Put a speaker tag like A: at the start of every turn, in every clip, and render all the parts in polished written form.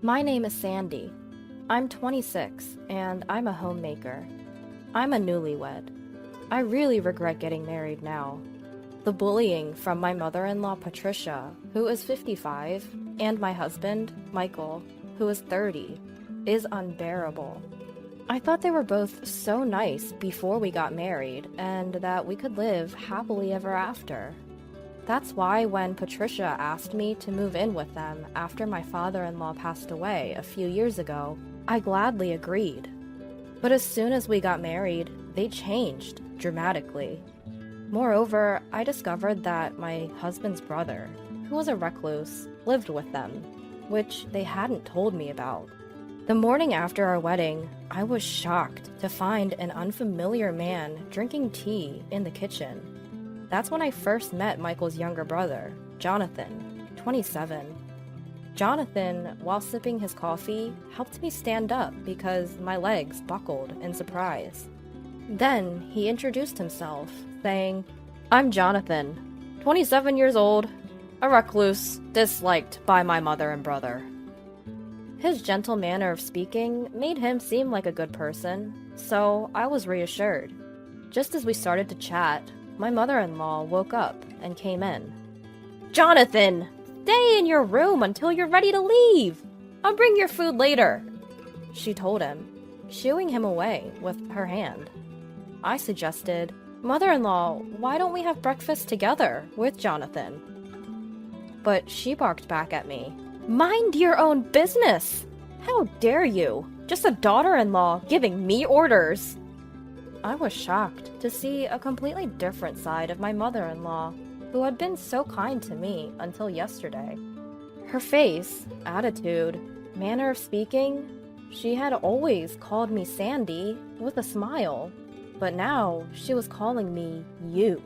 A: My name is Sandy. I'm 26, and I'm a homemaker. I'm a newlywed. I really regret getting married now. The bullying from my mother-in-law Patricia, who is 55, and my husband, Michael, who is 30, is unbearable. I thought they were both so nice before we got married, and that we could live happily ever after. That's why when Patricia asked me to move in with them after my father-in-law passed away a few years ago, I gladly agreed. But as soon as we got married, they changed dramatically. Moreover, I discovered that my husband's brother, who was a recluse, lived with them, which they hadn't told me about. The morning after our wedding, I was shocked to find an unfamiliar man drinking tea in the kitchen. That's when I first met Michael's younger brother, Jonathan, 27. Jonathan, while sipping his coffee, helped me stand up because my legs buckled in surprise. Then he introduced himself, saying, "I'm Jonathan, 27 years old, a recluse, disliked by my mother and brother." His gentle manner of speaking made him seem like a good person, so I was reassured. Just as we started to chat, my mother-in-law woke up and came in. "Jonathan, stay in your room until you're ready to leave. I'll bring your food later," she told him, shooing him away with her hand. I suggested, "Mother-in-law, why don't we have breakfast together with Jonathan?" But she barked back at me. "Mind your own business! How dare you? Just a daughter-in-law giving me orders!" I was shocked to see a completely different side of my mother-in-law, who had been so kind to me until yesterday. Her face, attitude, manner of speaking, she had always called me Sandy with a smile, but now she was calling me you,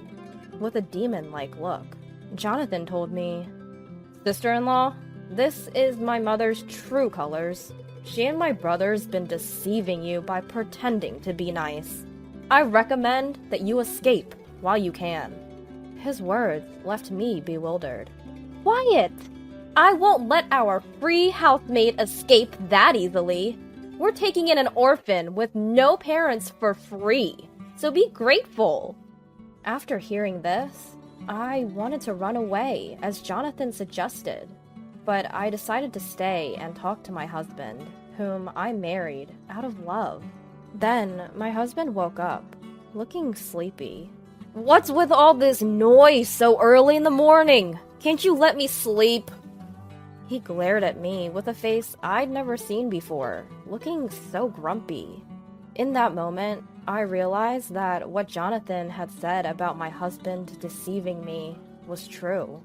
A: with a demon-like look. Jonathan told me, "Sister-in-law, this is my mother's true colors. She and my brother's been deceiving you by pretending to be nice. I recommend that you escape while you can." His words left me bewildered. "Quiet! I won't let our free housemate escape that easily. We're taking in an orphan with no parents for free, so be grateful." After hearing this, I wanted to run away, as Jonathan suggested, but I decided to stay and talk to my husband, whom I married out of love. Then my husband woke up, looking sleepy. "What's with all this noise so early in the morning? Can't you let me sleep?" He glared at me with a face I'd never seen before, looking so grumpy. In that moment, I realized that what Jonathan had said about my husband deceiving me was true.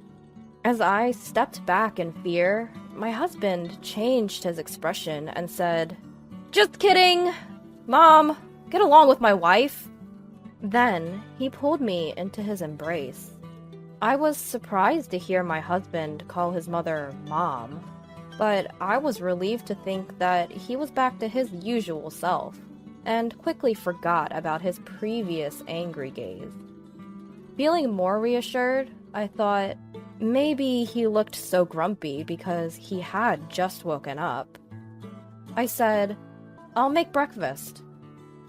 A: As I stepped back in fear, my husband changed his expression and said, "Just kidding! Mom, get along with my wife." Then he pulled me into his embrace. I was surprised to hear my husband call his mother Mom, but I was relieved to think that he was back to his usual self, and quickly forgot about his previous angry gaze. Feeling more reassured, I thought maybe he looked so grumpy because he had just woken up. I said, "I'll make breakfast,"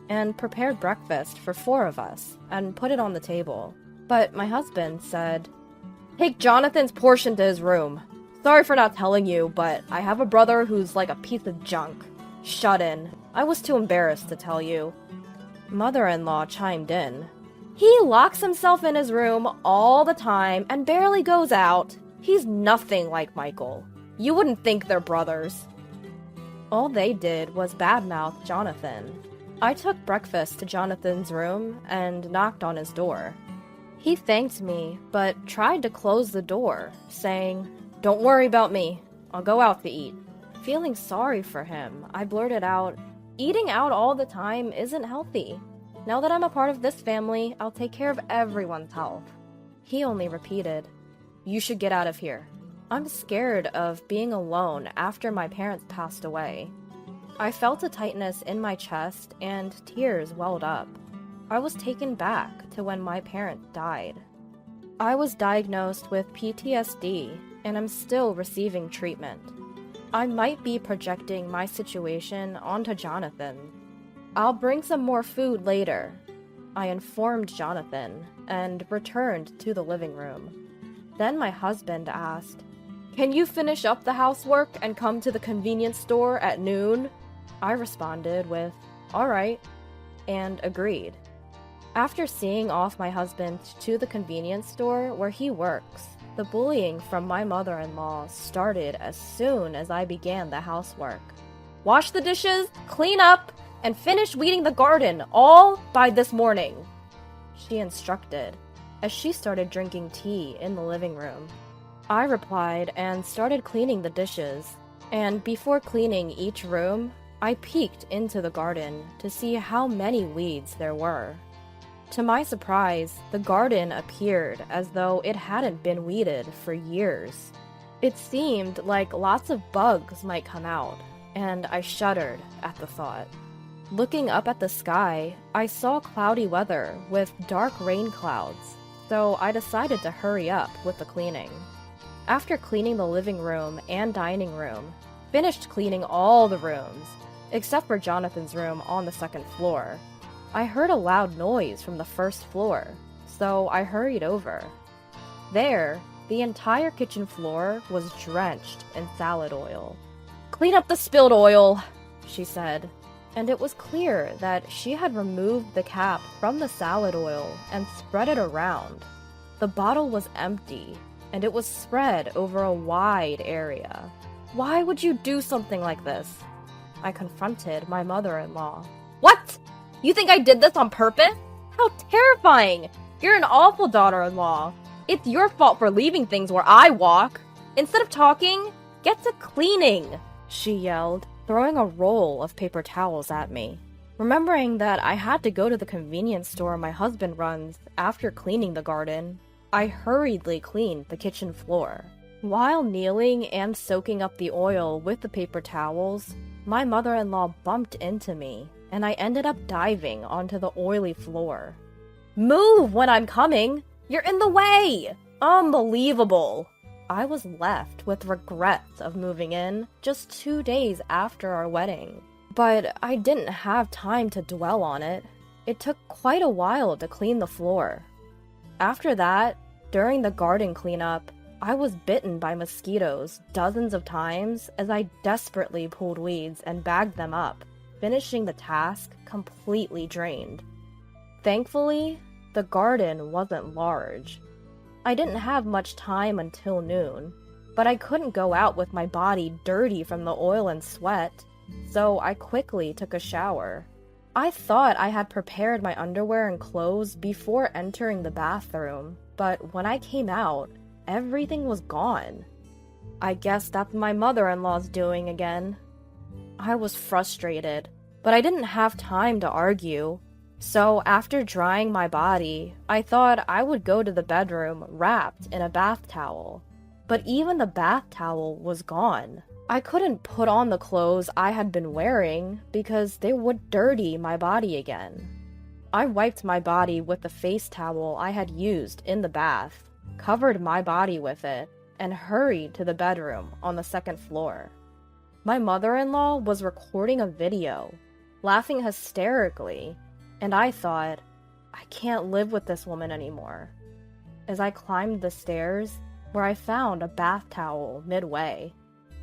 A: and prepared breakfast for 4 of us and put it on the table. But my husband said, "Take Jonathan's portion to his room. Sorry for not telling you, but I have a brother who's like a piece of junk. Shut in. I was too embarrassed to tell you." Mother-in-law chimed in. "He locks himself in his room all the time and barely goes out. He's nothing like Michael. You wouldn't think they're brothers." All they did was badmouth Jonathan. I took breakfast to Jonathan's room and knocked on his door. He thanked me, but tried to close the door, saying, "Don't worry about me. I'll go out to eat." Feeling sorry for him, I blurted out, "Eating out all the time isn't healthy. Now that I'm a part of this family, I'll take care of everyone's health." He only repeated, "You should get out of here. I'm scared of being alone after my parents passed away." I felt a tightness in my chest and tears welled up. I was taken back to when my parents died. I was diagnosed with PTSD and I'm still receiving treatment. I might be projecting my situation onto Jonathan. I'll bring some more food later, I informed Jonathan and returned to the living room. Then my husband asked, "Can you finish up the housework and come to the convenience store at noon?" I responded with, "All right," and agreed. After seeing off my husband to the convenience store where he works, the bullying from my mother-in-law started as soon as I began the housework. "Wash the dishes, clean up, and finish weeding the garden, all by this morning," she instructed, as she started drinking tea in the living room. I replied and started cleaning the dishes, and before cleaning each room, I peeked into the garden to see how many weeds there were. To my surprise, the garden appeared as though it hadn't been weeded for years. It seemed like lots of bugs might come out, and I shuddered at the thought. Looking up at the sky, I saw cloudy weather with dark rain clouds, so I decided to hurry up with the cleaning. After cleaning the living room and dining room, finished cleaning all the rooms, except for Jonathan's room on the second floor, I heard a loud noise from the first floor, so I hurried over. There, the entire kitchen floor was drenched in salad oil. "Clean up the spilled oil," she said, and it was clear that she had removed the cap from the salad oil and spread it around. The bottle was empty, and it was spread over a wide area. "Why would you do something like this?" I confronted my mother-in-law. "What? You think I did this on purpose? How terrifying! You're an awful daughter-in-law. It's your fault for leaving things where I walk. Instead of talking, get to cleaning," she yelled, throwing a roll of paper towels at me. Remembering that I had to go to the convenience store my husband runs after cleaning the garden, I hurriedly cleaned the kitchen floor. While kneeling and soaking up the oil with the paper towels, my mother-in-law bumped into me, and I ended up diving onto the oily floor. "Move when I'm coming! You're in the way! Unbelievable!" I was left with regrets of moving in just 2 days after our wedding. But I didn't have time to dwell on it. It took quite a while to clean the floor. After that, during the garden cleanup, I was bitten by mosquitoes dozens of times as I desperately pulled weeds and bagged them up, finishing the task completely drained. Thankfully, the garden wasn't large. I didn't have much time until noon, but I couldn't go out with my body dirty from the oil and sweat, so I quickly took a shower. I thought I had prepared my underwear and clothes before entering the bathroom, but when I came out, everything was gone. I guess that's my mother-in-law's doing again. I was frustrated, but I didn't have time to argue. So after drying my body, I thought I would go to the bedroom wrapped in a bath towel. But even the bath towel was gone. I couldn't put on the clothes I had been wearing because they would dirty my body again. I wiped my body with the face towel I had used in the bath, covered my body with it, and hurried to the bedroom on the second floor. My mother-in-law was recording a video, laughing hysterically, and I thought, I can't live with this woman anymore. As I climbed the stairs, where I found a bath towel midway,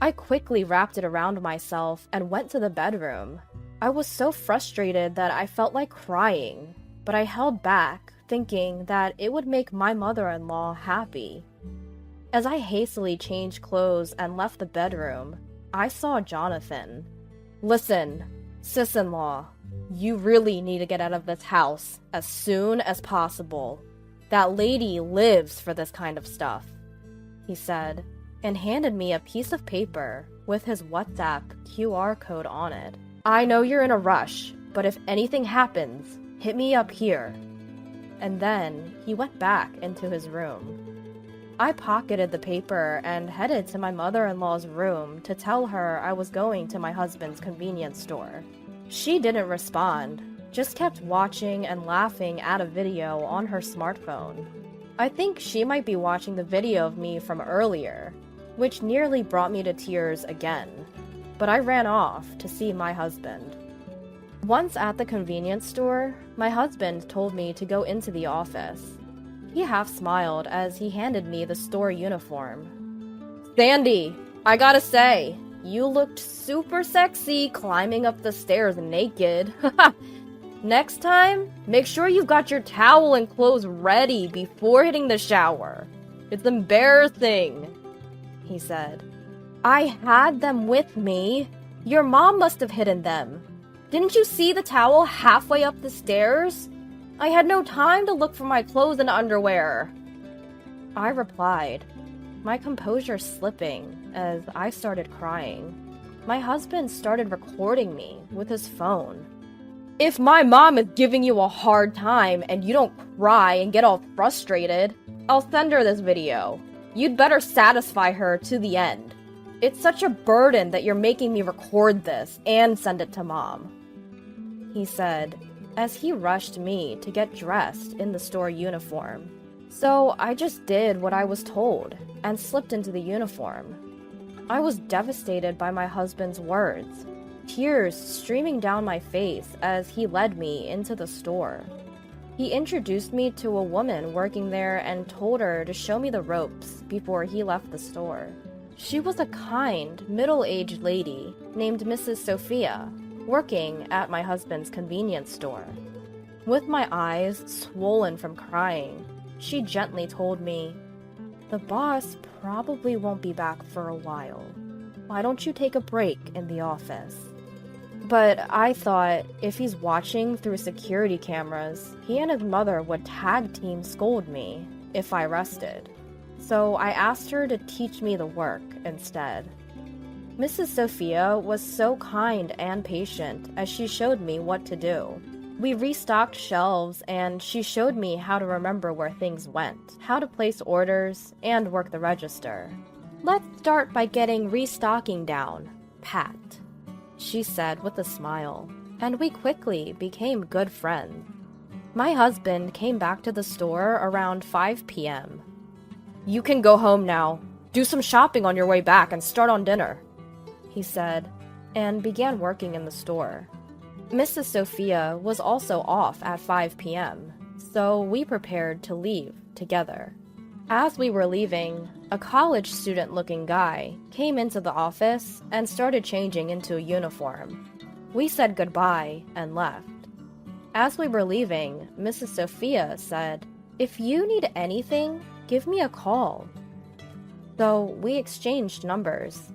A: I quickly wrapped it around myself and went to the bedroom. I was so frustrated that I felt like crying, but I held back, thinking that it would make my mother-in-law happy. As I hastily changed clothes and left the bedroom, I saw Jonathan. "Listen, sis-in-law, you really need to get out of this house as soon as possible. That lady lives for this kind of stuff," he said, and handed me a piece of paper with his WhatsApp QR code on it. "I know you're in a rush, but if anything happens, hit me up here." And then he went back into his room. I pocketed the paper and headed to my mother-in-law's room to tell her I was going to my husband's convenience store. She didn't respond, just kept watching and laughing at a video on her smartphone. I think she might be watching the video of me from earlier, which nearly brought me to tears again. but I ran off to see my husband. Once at the convenience store, my husband told me to go into the office. He half smiled as he handed me the store uniform. "Sandy, I gotta say, you looked super sexy climbing up the stairs naked. Next time, make sure you've got your towel and clothes ready before hitting the shower. It's embarrassing," he said. "I had them with me. Your mom must have hidden them. Didn't you see the towel halfway up the stairs? I had no time to look for my clothes and underwear." I replied, my composure slipping as I started crying. My husband started recording me with his phone. "If my mom is giving you a hard time and you don't cry and get all frustrated, I'll send her this video. You'd better satisfy her to the end. It's such a burden that you're making me record this and send it to mom," he said, as he rushed me to get dressed in the store uniform. So I just did what I was told and slipped into the uniform. I was devastated by my husband's words, tears streaming down my face as he led me into the store. He introduced me to a woman working there and told her to show me the ropes before he left the store. She was a kind, middle-aged lady named Mrs. Sophia, working at my husband's convenience store. With my eyes swollen from crying, she gently told me, "The boss probably won't be back for a while. Why don't you take a break in the office?" But I thought if he's watching through security cameras, he and his mother would tag team scold me if I rested. So I asked her to teach me the work instead. Mrs. Sophia was so kind and patient as she showed me what to do. We restocked shelves and she showed me how to remember where things went, how to place orders, and work the register. "Let's start by getting restocking down, Pat," she said with a smile, and we quickly became good friends. My husband came back to the store around 5 p.m. "You can go home now. Do some shopping on your way back and start on dinner," he said, and began working in the store. Mrs. Sophia was also off at 5 p.m., so we prepared to leave together. As we were leaving, a college student-looking guy came into the office and started changing into a uniform. We said goodbye and left. As we were leaving, Mrs. Sophia said, "If you need anything, give me a call." So we exchanged numbers.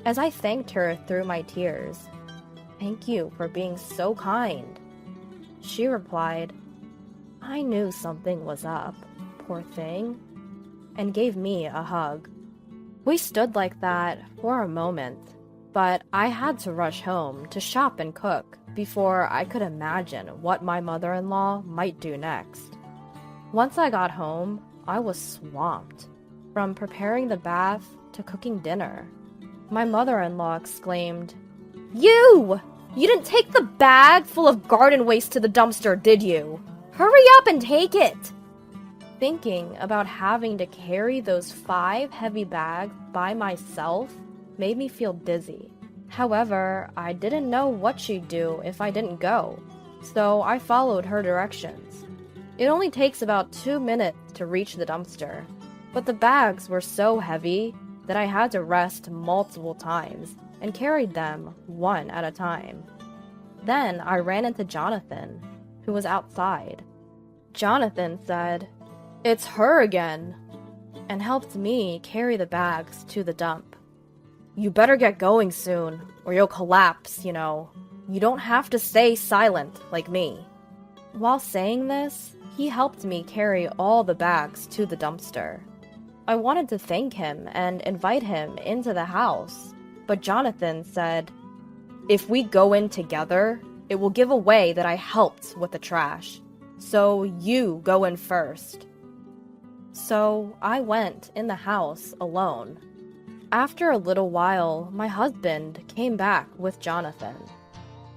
A: As I thanked her through my tears, "Thank you for being so kind," she replied, "I knew something was up, poor thing," and gave me a hug. We stood like that for a moment, but I had to rush home to shop and cook before I could imagine what my mother-in-law might do next. Once I got home, I was swamped, from preparing the bath to cooking dinner. My mother-in-law exclaimed, You didn't take the bag full of garden waste to the dumpster, did you? Hurry up and take it!" Thinking about having to carry those 5 heavy bags by myself made me feel dizzy. However, I didn't know what she'd do if I didn't go, so I followed her directions. It only takes about 2 minutes to reach the dumpster, but the bags were so heavy that I had to rest multiple times and carried them one at a time. Then I ran into Jonathan, who was outside. Jonathan said, "It's her again," and helped me carry the bags to the dump. "You better get going soon, or you'll collapse, you know. You don't have to stay silent like me." While saying this, he helped me carry all the bags to the dumpster. I wanted to thank him and invite him into the house, but Jonathan said, "If we go in together, it will give away that I helped with the trash. So you go in first." So I went in the house alone. After a little while, my husband came back with Jonathan.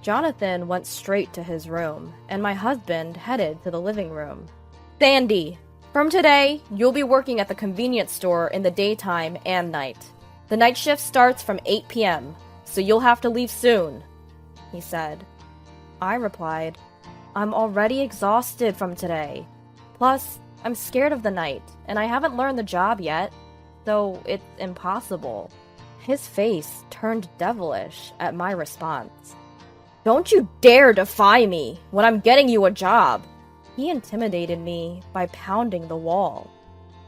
A: Jonathan went straight to his room, and my husband headed to the living room. "Sandy, from today, you'll be working at the convenience store in the daytime and night. The night shift starts from 8 p.m. so you'll have to leave soon," he said. I replied, "I'm already exhausted from today. Plus, I'm scared of the night, and I haven't learned the job yet, so it's impossible." His face turned devilish at my response. "Don't you dare defy me when I'm getting you a job!" He intimidated me by pounding the wall.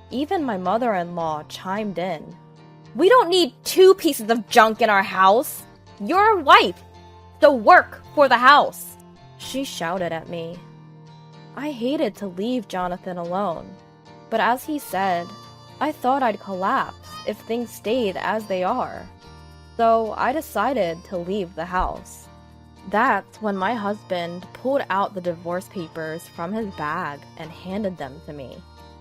A: Even my mother-in-law chimed in. "We don't need 2 pieces of junk in our house! You're a wife, so work for the house!" She shouted at me. I hated to leave Jonathan alone, but as he said, I thought I'd collapse if things stayed as they are. So I decided to leave the house. That's when my husband pulled out the divorce papers from his bag and handed them to me.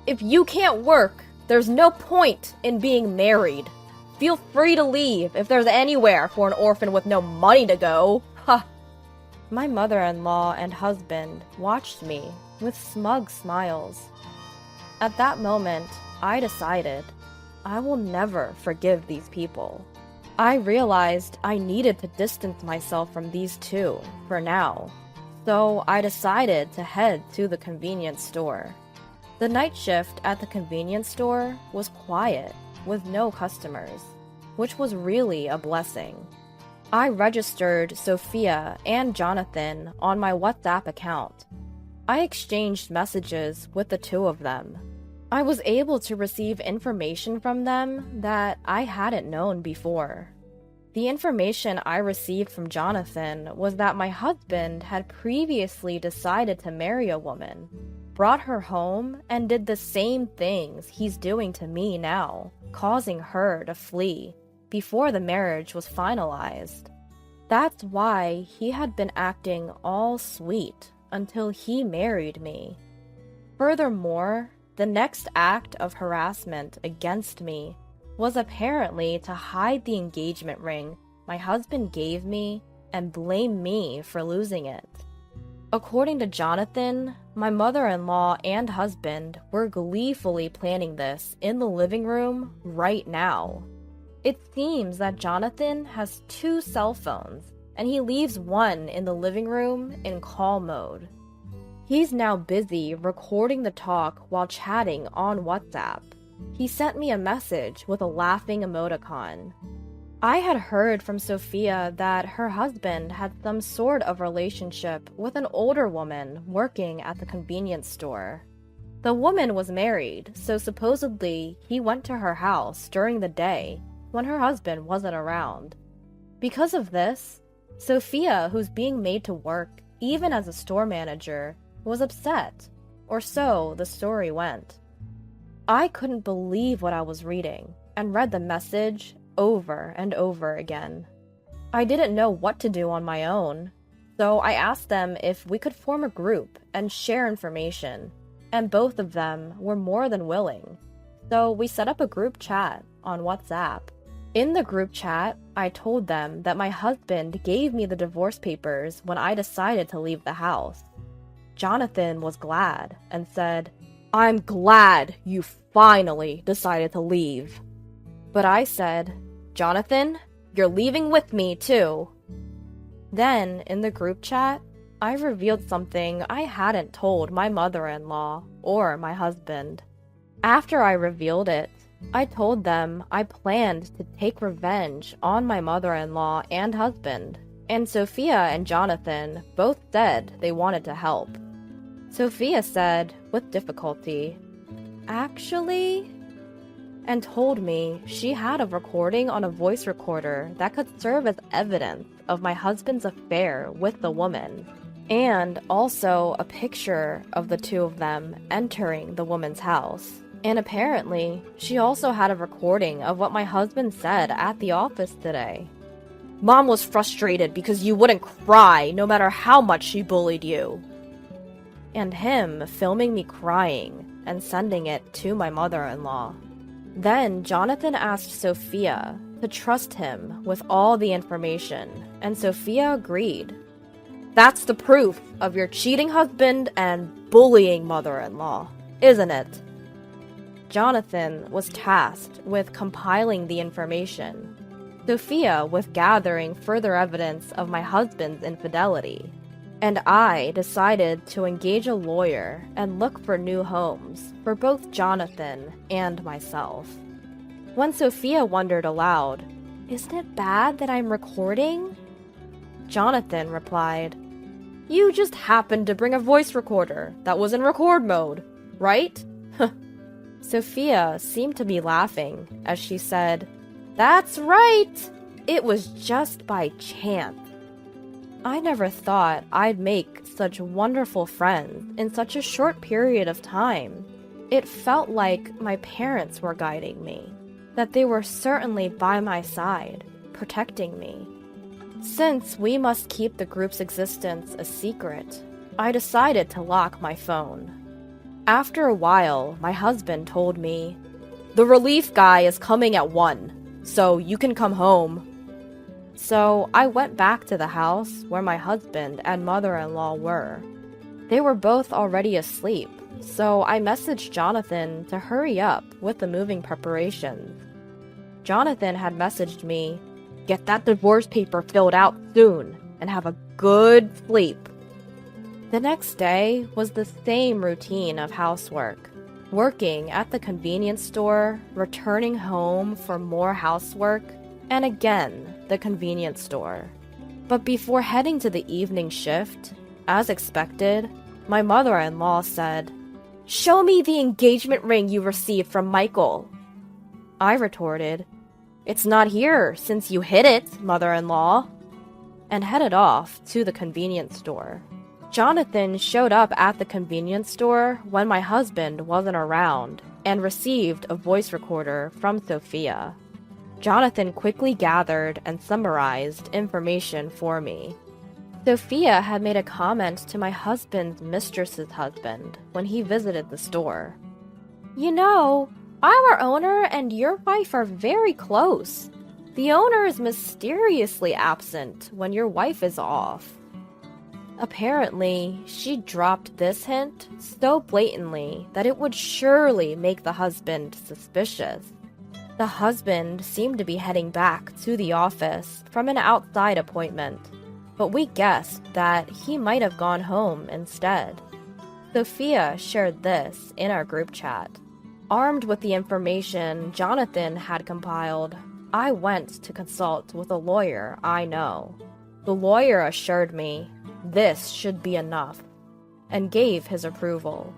A: "If you can't work, there's no point in being married. Feel free to leave if there's anywhere for an orphan with no money to go." Ha! My mother-in-law and husband watched me with smug smiles. At that moment, I decided I will never forgive these people. I realized I needed to distance myself from these two for now, so I decided to head to the convenience store. The night shift at the convenience store was quiet, with no customers, which was really a blessing. I registered Sophia and Jonathan on my WhatsApp account. I exchanged messages with the two of them. I was able to receive information from them that I hadn't known before. The information I received from Jonathan was that my husband had previously decided to marry a woman, brought her home, and did the same things he's doing to me now, causing her to flee before the marriage was finalized. That's why he had been acting all sweet until he married me. Furthermore, the next act of harassment against me was apparently to hide the engagement ring my husband gave me and blame me for losing it. According to Jonathan, my mother-in-law and husband were gleefully planning this in the living room right now. It seems that Jonathan has 2 cell phones, and he leaves one in the living room in call mode. He's now busy recording the talk while chatting on WhatsApp. He sent me a message with a laughing emoticon. I had heard from Sophia that her husband had some sort of relationship with an older woman working at the convenience store. The woman was married, so supposedly he went to her house during the day when her husband wasn't around. Because of this, Sophia, who's being made to work even as a store manager, was upset, or so the story went. I couldn't believe what I was reading, and read the message over and over again. I didn't know what to do on my own, so I asked them if we could form a group and share information, and both of them were more than willing. So we set up a group chat on WhatsApp. In the group chat, I told them that my husband gave me the divorce papers when I decided to leave the house. Jonathan was glad and said, "I'm glad you finally decided to leave." But I said, "Jonathan, you're leaving with me too." Then, in the group chat, I revealed something I hadn't told my mother-in-law or my husband. After I revealed it, I told them I planned to take revenge on my mother-in-law and husband, and Sophia and Jonathan both said they wanted to help. Sophia said, with difficulty, "Actually," and told me she had a recording on a voice recorder that could serve as evidence of my husband's affair with the woman, and also a picture of the two of them entering the woman's house. And apparently, she also had a recording of what my husband said at the office today. "Mom was frustrated because you wouldn't cry no matter how much she bullied you." And him filming me crying and sending it to my mother-in-law. Then Jonathan asked Sophia to trust him with all the information, and Sophia agreed. "That's the proof of your cheating husband and bullying mother-in-law, isn't it?" Jonathan was tasked with compiling the information. Sophia was gathering further evidence of my husband's infidelity, and I decided to engage a lawyer and look for new homes for both Jonathan and myself. When Sophia wondered aloud, "Isn't it bad that I'm recording?" Jonathan replied, "You just happened to bring a voice recorder that was in record mode, right?" Sophia seemed to be laughing as she said, "That's right! It was just by chance." I never thought I'd make such wonderful friends in such a short period of time. It felt like my parents were guiding me, that they were certainly by my side, protecting me. Since we must keep the group's existence a secret, I decided to lock my phone. After a while, my husband told me, "The relief guy is coming at 1, so you can come home." So I went back to the house where my husband and mother-in-law were. They were both already asleep, so I messaged Jonathan to hurry up with the moving preparations. Jonathan had messaged me, "Get that divorce paper filled out soon and have a good sleep." The next day was the same routine of housework. Working at the convenience store, returning home for more housework, and again, the convenience store. But before heading to the evening shift, as expected, my mother-in-law said, "Show me the engagement ring you received from Michael." I retorted, "It's not here since you hid it, mother-in-law," and headed off to the convenience store. Jonathan showed up at the convenience store when my husband wasn't around and received a voice recorder from Sophia. Jonathan quickly gathered and summarized information for me. Sophia had made a comment to my husband's mistress's husband when he visited the store. "You know, our owner and your wife are very close. The owner is mysteriously absent when your wife is off." Apparently, she dropped this hint so blatantly that it would surely make the husband suspicious. The husband seemed to be heading back to the office from an outside appointment, but we guessed that he might have gone home instead. Sophia shared this in our group chat. Armed with the information Jonathan had compiled, I went to consult with a lawyer I know. The lawyer assured me this should be enough and gave his approval.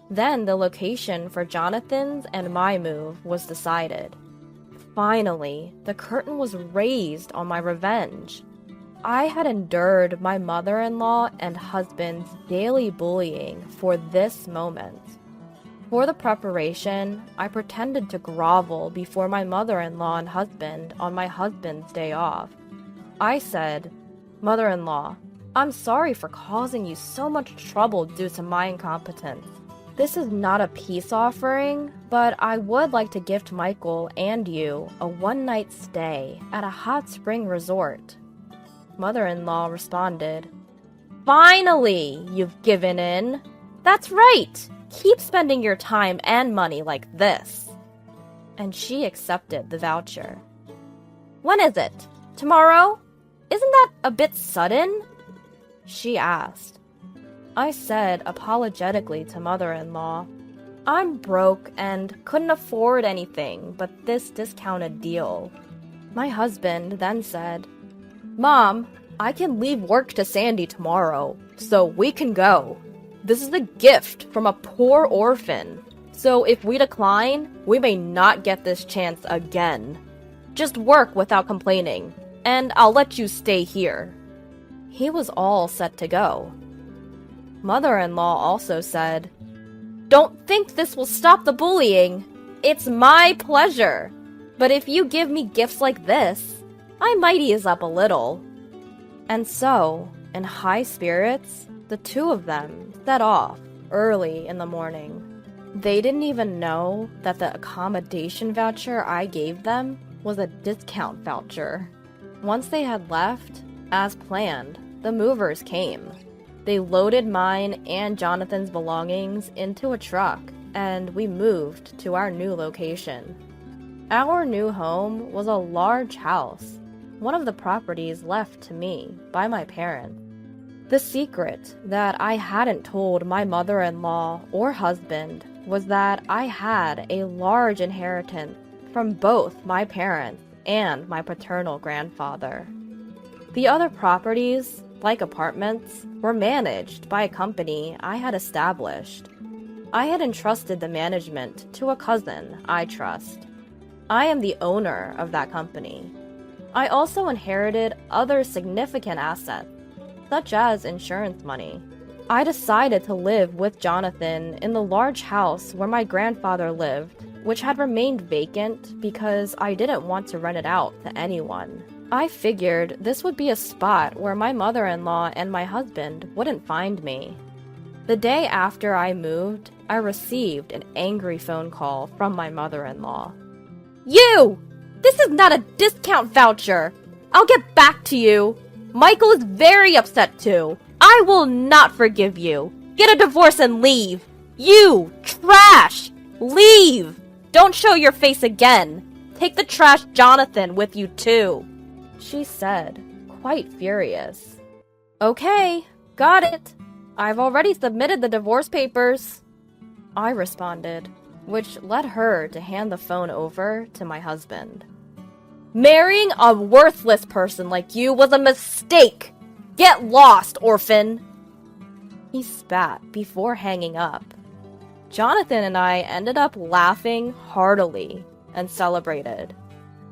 A: Then the location for Jonathan's and my move was decided. Finally, the curtain was raised on my revenge. I had endured my mother-in-law and husband's daily bullying for this moment. For the preparation, I pretended to grovel before my mother-in-law and husband on my husband's day off. I said, "Mother-in-law, I'm sorry for causing you so much trouble due to my incompetence. This is not a peace offering, but I would like to gift Michael and you a one-night stay at a hot spring resort." Mother-in-law responded, "Finally, you've given in. That's right. Keep spending your time and money like this." And she accepted the voucher. "When is it? Tomorrow? Isn't that a bit sudden?" she asked. I said apologetically to mother-in-law, "I'm broke and couldn't afford anything but this discounted deal." My husband then said, "Mom, I can leave work to Sandy tomorrow, so we can go. This is a gift from a poor orphan, so if we decline, we may not get this chance again. Just work without complaining, and I'll let you stay here." He was all set to go. Mother-in-law also said, "Don't think this will stop the bullying. It's my pleasure. But if you give me gifts like this, I might ease up a little." And so, in high spirits, the two of them set off early in the morning. They didn't even know that the accommodation voucher I gave them was a discount voucher. Once they had left, as planned, the movers came. They loaded mine and Jonathan's belongings into a truck, and we moved to our new location. Our new home was a large house, one of the properties left to me by my parents. The secret that I hadn't told my mother-in-law or husband was that I had a large inheritance from both my parents and my paternal grandfather. The other properties, like apartments, were managed by a company I had established. I had entrusted the management to a cousin I trust. I am the owner of that company. I also inherited other significant assets, such as insurance money. I decided to live with Jonathan in the large house where my grandfather lived, which had remained vacant because I didn't want to rent it out to anyone. I figured this would be a spot where my mother-in-law and my husband wouldn't find me. The day after I moved, I received an angry phone call from my mother-in-law. "You! This is not a discount voucher! I'll get back to you! Michael is very upset too! I will not forgive you! Get a divorce and leave! You! Trash! Leave! Don't show your face again! Take the trash Jonathan with you too!" She said, quite furious. "Okay, got it. I've already submitted the divorce papers," I responded, which led her to hand the phone over to my husband. "Marrying a worthless person like you was a mistake! Get lost, orphan!" He spat before hanging up. Jonathan and I ended up laughing heartily and celebrated.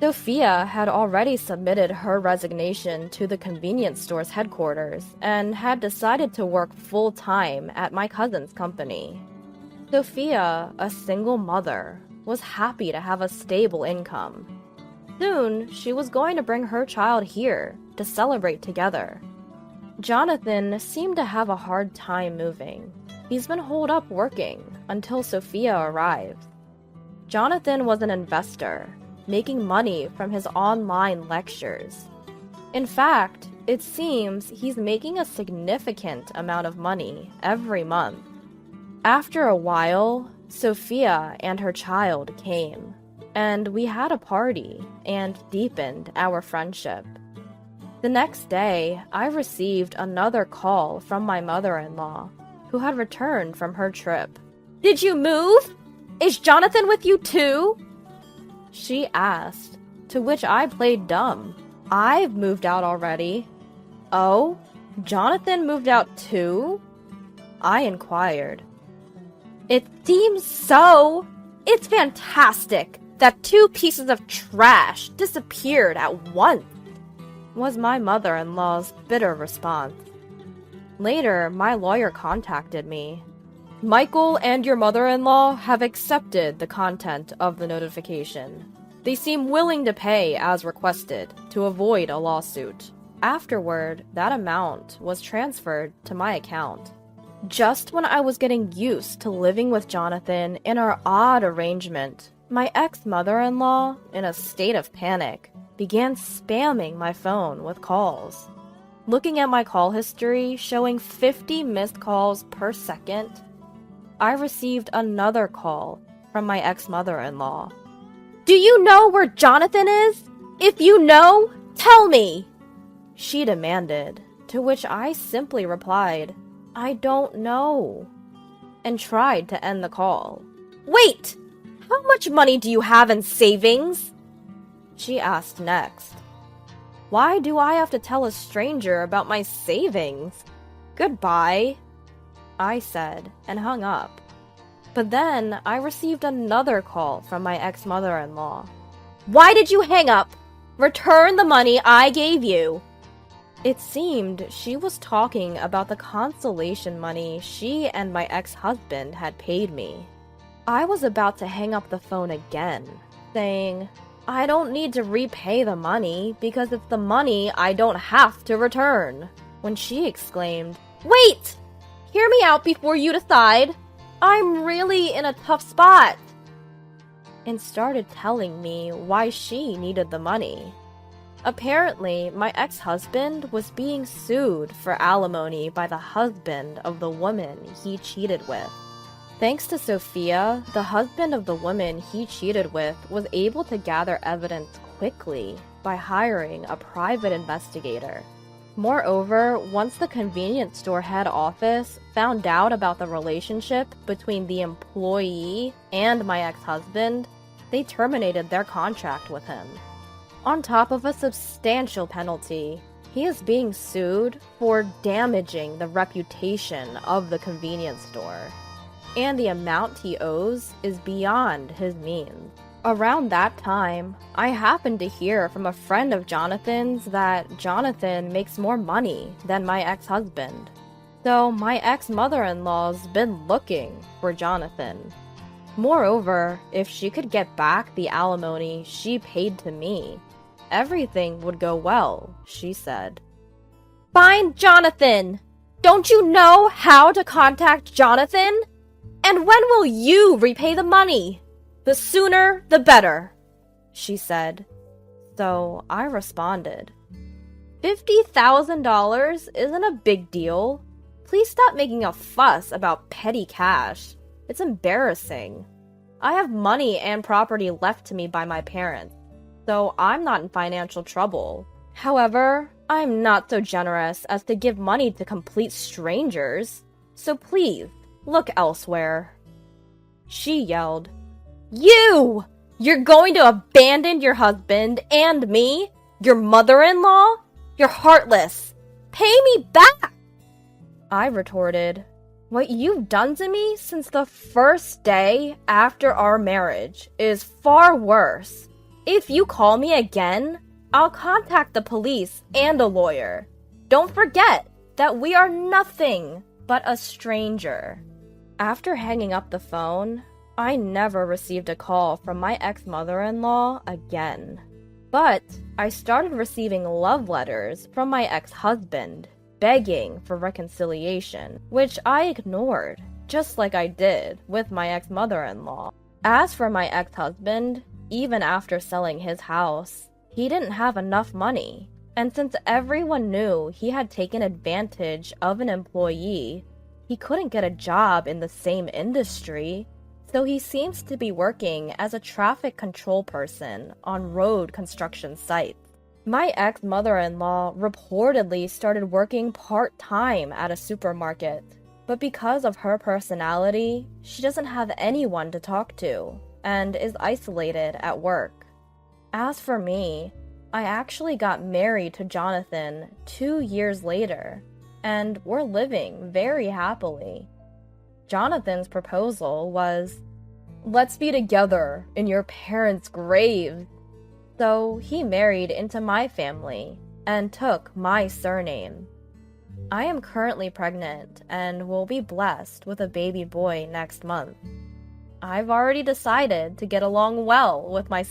A: Sophia had already submitted her resignation to the convenience store's headquarters and had decided to work full-time at my cousin's company. Sophia, a single mother, was happy to have a stable income. Soon, she was going to bring her child here to celebrate together. Jonathan seemed to have a hard time moving. He's been holed up working until Sophia arrives. Jonathan was an investor, making money from his online lectures. In fact, it seems he's making a significant amount of money every month. After a while, Sophia and her child came, and we had a party and deepened our friendship. The next day, I received another call from my mother-in-law, who had returned from her trip. "Did you move? Is Jonathan with you too?" she asked, to which I played dumb. "I've moved out already." "Oh, Jonathan moved out too?" I inquired. "It seems so. It's fantastic that two pieces of trash disappeared at once," was my mother-in-law's bitter response. Later, my lawyer contacted me. "Michael and your mother-in-law have accepted the content of the notification. They seem willing to pay as requested to avoid a lawsuit." Afterward, that amount was transferred to my account. Just when I was getting used to living with Jonathan in our odd arrangement, my ex-mother-in-law, in a state of panic, began spamming my phone with calls. Looking at my call history showing 50 missed calls per second, I received another call from my ex-mother-in-law. "Do you know where Jonathan is? If you know, tell me!" she demanded, to which I simply replied, "I don't know," and tried to end the call. "Wait! How much money do you have in savings?" she asked next. Why do I have to tell a stranger about my savings? "Goodbye," I said, and hung up. But then I received another call from my ex-mother-in-law. "Why did you hang up? Return the money I gave you." It seemed she was talking about the consolation money she and my ex-husband had paid me. I was about to hang up the phone again, saying, "I don't need to repay the money because it's the money I don't have to return," when she exclaimed, "Wait! Hear me out before you decide. I'm really in a tough spot," and started telling me why she needed the money. Apparently, my ex-husband was being sued for alimony by the husband of the woman he cheated with. Thanks to Sophia, the husband of the woman he cheated with was able to gather evidence quickly by hiring a private investigator. Moreover, once the convenience store head office found out about the relationship between the employee and my ex-husband, they terminated their contract with him. On top of a substantial penalty, he is being sued for damaging the reputation of the convenience store. And the amount he owes is beyond his means. Around that time, I happened to hear from a friend of Jonathan's that Jonathan makes more money than my ex-husband. So my ex-mother-in-law's been looking for Jonathan. Moreover, if she could get back the alimony she paid to me, everything would go well, she said. Find Jonathan! Don't you know how to contact Jonathan? And when will you repay the money? The sooner, the better, she said. So I responded. $50,000 isn't a big deal. Please stop making a fuss about petty cash. It's embarrassing. I have money and property left to me by my parents, so I'm not in financial trouble. However, I'm not so generous as to give money to complete strangers, so please, look elsewhere. She yelled, You! You're going to abandon your husband and me? Your mother-in-law? You're heartless! Pay me back! I retorted, What you've done to me since the first day after our marriage is far worse. If you call me again, I'll contact the police and a lawyer. Don't forget that we are nothing but a stranger. After hanging up the phone, I never received a call from my ex-mother-in-law again. But I started receiving love letters from my ex-husband, begging for reconciliation, which I ignored, just like I did with my ex-mother-in-law. As for my ex-husband, even after selling his house, he didn't have enough money. And since everyone knew he had taken advantage of an employee, he couldn't get a job in the same industry, so he seems to be working as a traffic control person on road construction sites. My ex-mother-in-law reportedly started working part-time at a supermarket, but because of her personality, she doesn't have anyone to talk to and is isolated at work. As for me, I actually got married to Jonathan 2 years later, and we're living very happily. Jonathan's proposal was, Let's be together in your parents' grave. So he married into my family and took my surname. I am currently pregnant and will be blessed with a baby boy next month. I've already decided to get along well with my son.